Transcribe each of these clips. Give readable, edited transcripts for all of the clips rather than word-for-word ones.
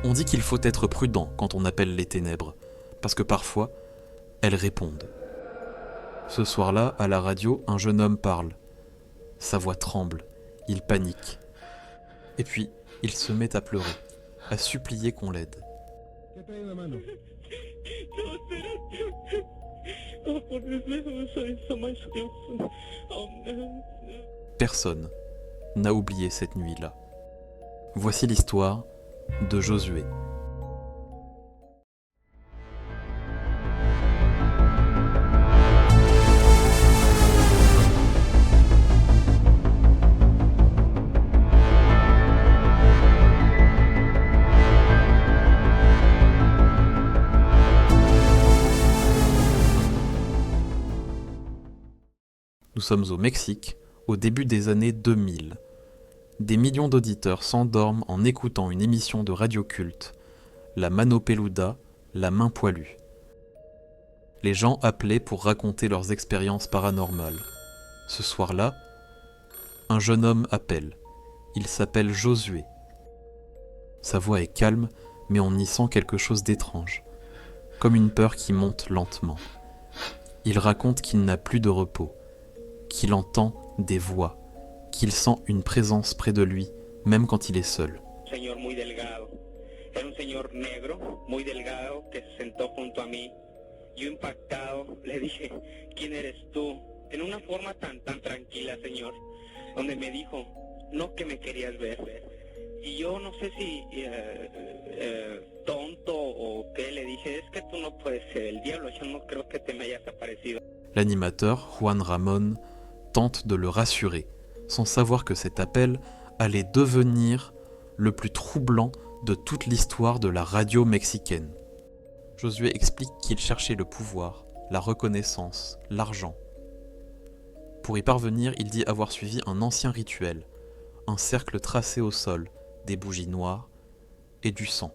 On dit qu'il faut être prudent quand on appelle les ténèbres, parce que parfois, elles répondent. Ce soir-là, à la radio, un jeune homme parle. Sa voix tremble, il panique. Et puis, il se met à pleurer, à supplier qu'on l'aide. Personne n'a oublié cette nuit-là. Voici l'histoire de Josué. Nous sommes au Mexique, au début des années 2000. Des millions d'auditeurs s'endorment en écoutant une émission de radio culte, la Mano Peluda, la main poilue. Les gens appelaient pour raconter leurs expériences paranormales. Ce soir-là, un jeune homme appelle. Il s'appelle Josué. Sa voix est calme, mais on y sent quelque chose d'étrange, comme une peur qui monte lentement. Il raconte qu'il n'a plus de repos, qu'il entend des voix, qu'il sent une présence près de lui, même quand il est seul. Señor muy delgado. Era un señor negro, muy delgado, que se sentó junto a mí. Yo impactado le dije, ¿quién eres tú? En una forma tan tranquila, señor, donde me dijo, no que me querías ver. Y yo no sé si tonto o qué, le dije, es que tú no puedes ser el diablo, yo no creo que te me hayas aparecido. L'animateur, Juan Ramón, tente de le rassurer, sans savoir que cet appel allait devenir le plus troublant de toute l'histoire de la radio mexicaine. Josué explique qu'il cherchait le pouvoir, la reconnaissance, l'argent. Pour y parvenir, il dit avoir suivi un ancien rituel, un cercle tracé au sol, des bougies noires et du sang.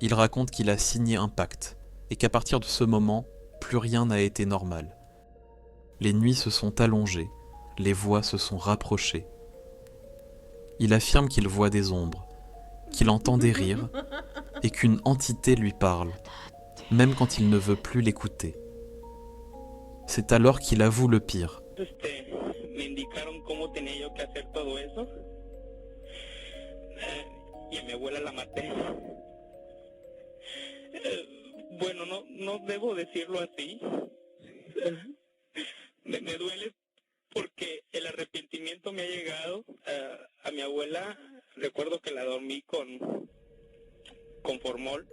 Il raconte qu'il a signé un pacte et qu'à partir de ce moment, plus rien n'a été normal. Les nuits se sont allongées, les voix se sont rapprochées. Il affirme qu'il voit des ombres, qu'il entend des rires et qu'une entité lui parle, même quand il ne veut plus l'écouter. C'est alors qu'il avoue le pire. Me indicaron cómo tenía yo que hacer todo eso. Y a mi abuela la maté. Bueno, no debo decirlo así. Me duele porque el arrepentimiento me ha llegado. A mi abuela, recuerdo que la dormí con formol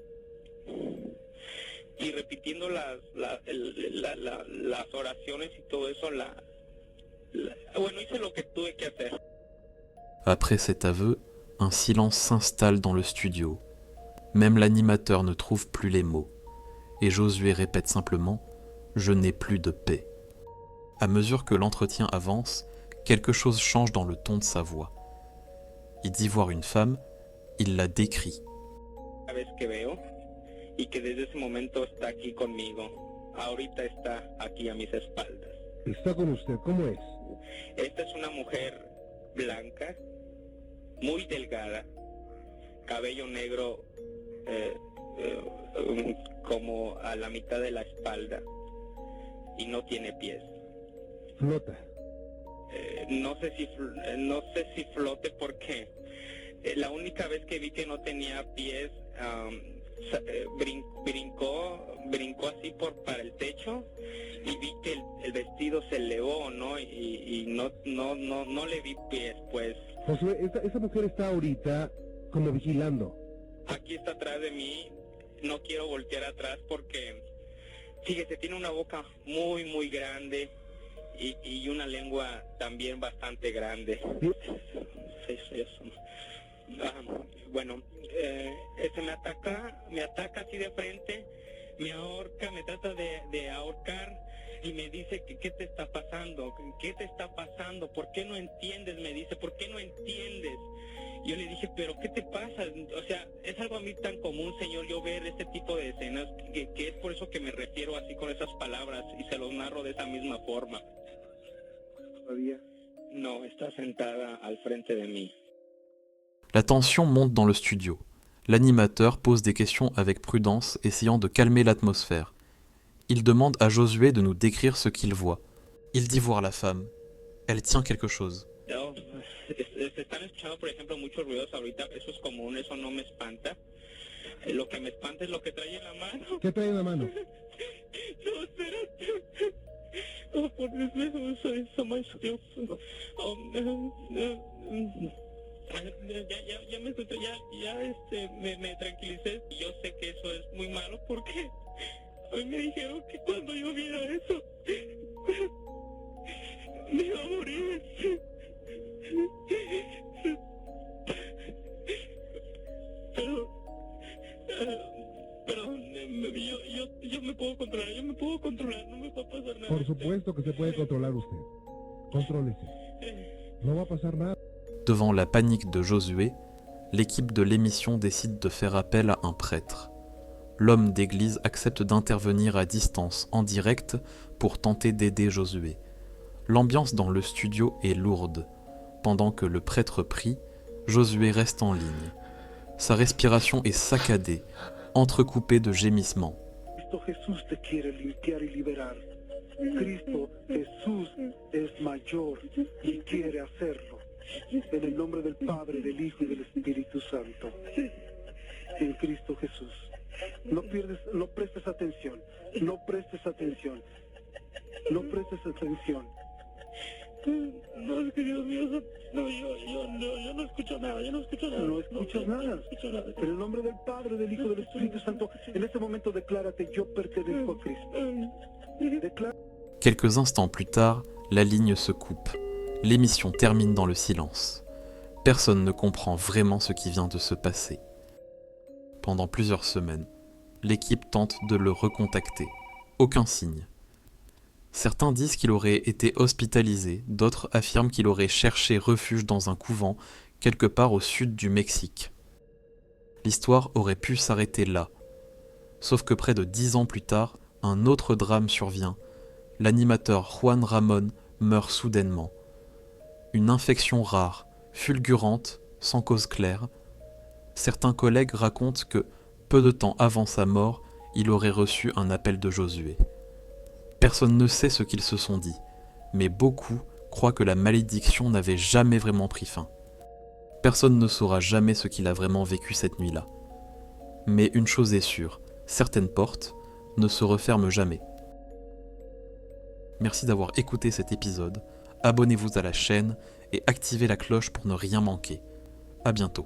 y repitiendo las oraciones y todo eso, bueno, hice lo que tuve que hacer. Après cet aveu, un silence s'installe dans le studio. Même l'animateur ne trouve plus les mots. Et Josué répète simplement « Je n'ai plus de paix ». À mesure que l'entretien avance, quelque chose change dans le ton de sa voix. Il dit voir une femme, il la décrit. La vez que veo y que desde ese momento está aquí conmigo. Ahorita está aquí a mis espaldas. Está con usted, ¿cómo es? Esta es una mujer blanca, muy delgada, cabello negro como a la mitad de la espalda y no tiene pies. Flota. No sé si flote porque la única vez que vi que no tenía pies brincó así para el techo y vi que el vestido se elevó, ¿no? Y no le vi pies, pues. Josué, esa mujer está ahorita como vigilando. Aquí está atrás de mí, no quiero voltear atrás porque, fíjese, tiene una boca muy, muy grande y una lengua también bastante grande. Bueno, me ataca así de frente, me ahorca, me trata de ahorcar y me dice que qué te está pasando, ¿por qué no entiendes? Me dice, ¿por qué no entiendes? Yo le dije, pero ¿qué te pasa? O sea, es algo a mí tan común, señor, yo ver este tipo de escenas, que es por eso que me refiero así con esas palabras y se los narro de esa misma forma. ¿Todavía? No, está sentada al frente de mí. La tension monte dans le studio. L'animateur pose des questions avec prudence, essayant de calmer l'atmosphère. Il demande à Josué de nous décrire ce qu'il voit. Il dit voir la femme. Elle tient quelque chose. No, se están escuchando, por ejemplo, muchos ruidos ahorita. Eso es común, eso no me espanta. Lo que me espanta es lo que trae en la mano. ¿Qué trae en la mano? No, espérate. Oh, por Dios, so much still. Ya me escuché, me tranquilicé. Yo sé que eso es muy malo porque a mí me dijeron que cuando yo viera eso me iba a morir. Pero yo me puedo controlar, no me va a pasar nada. Por supuesto que se puede controlar usted. Contrólese. No va a pasar nada. Devant la panique de Josué, l'équipe de l'émission décide de faire appel à un prêtre. L'homme d'église accepte d'intervenir à distance, en direct, pour tenter d'aider Josué. L'ambiance dans le studio est lourde. Pendant que le prêtre prie, Josué reste en ligne. Sa respiration est saccadée, entrecoupée de gémissements. Cristo Jesús te quiere limpiar y liberar. Cristo Jesús es mayor y quiere hacerlo. En el nombre del Padre, del Hijo y del Espíritu Santo. En Cristo Jesús. No prestes atención. No prestes atención. No prestes atención. No, es que Dios mío, no, yo no escucho nada, No escuchas nada. No escucho nada. En el nombre del Padre, del Hijo y del Espíritu Santo, en este momento declárate, yo pertenezco a Cristo. Declara. Quelques instants plus tard, la ligne se coupe. L'émission termine dans le silence. Personne ne comprend vraiment ce qui vient de se passer. Pendant plusieurs semaines, l'équipe tente de le recontacter. Aucun signe. Certains disent qu'il aurait été hospitalisé, d'autres affirment qu'il aurait cherché refuge dans un couvent quelque part au sud du Mexique. L'histoire aurait pu s'arrêter là. Sauf que près de 10 ans plus tard, un autre drame survient. L'animateur Juan Ramón meurt soudainement. Une infection rare, fulgurante, sans cause claire. Certains collègues racontent que, peu de temps avant sa mort, il aurait reçu un appel de Josué. Personne ne sait ce qu'ils se sont dit, mais beaucoup croient que la malédiction n'avait jamais vraiment pris fin. Personne ne saura jamais ce qu'il a vraiment vécu cette nuit-là. Mais une chose est sûre, certaines portes ne se referment jamais. Merci d'avoir écouté cet épisode, abonnez-vous à la chaîne et activez la cloche pour ne rien manquer. À bientôt.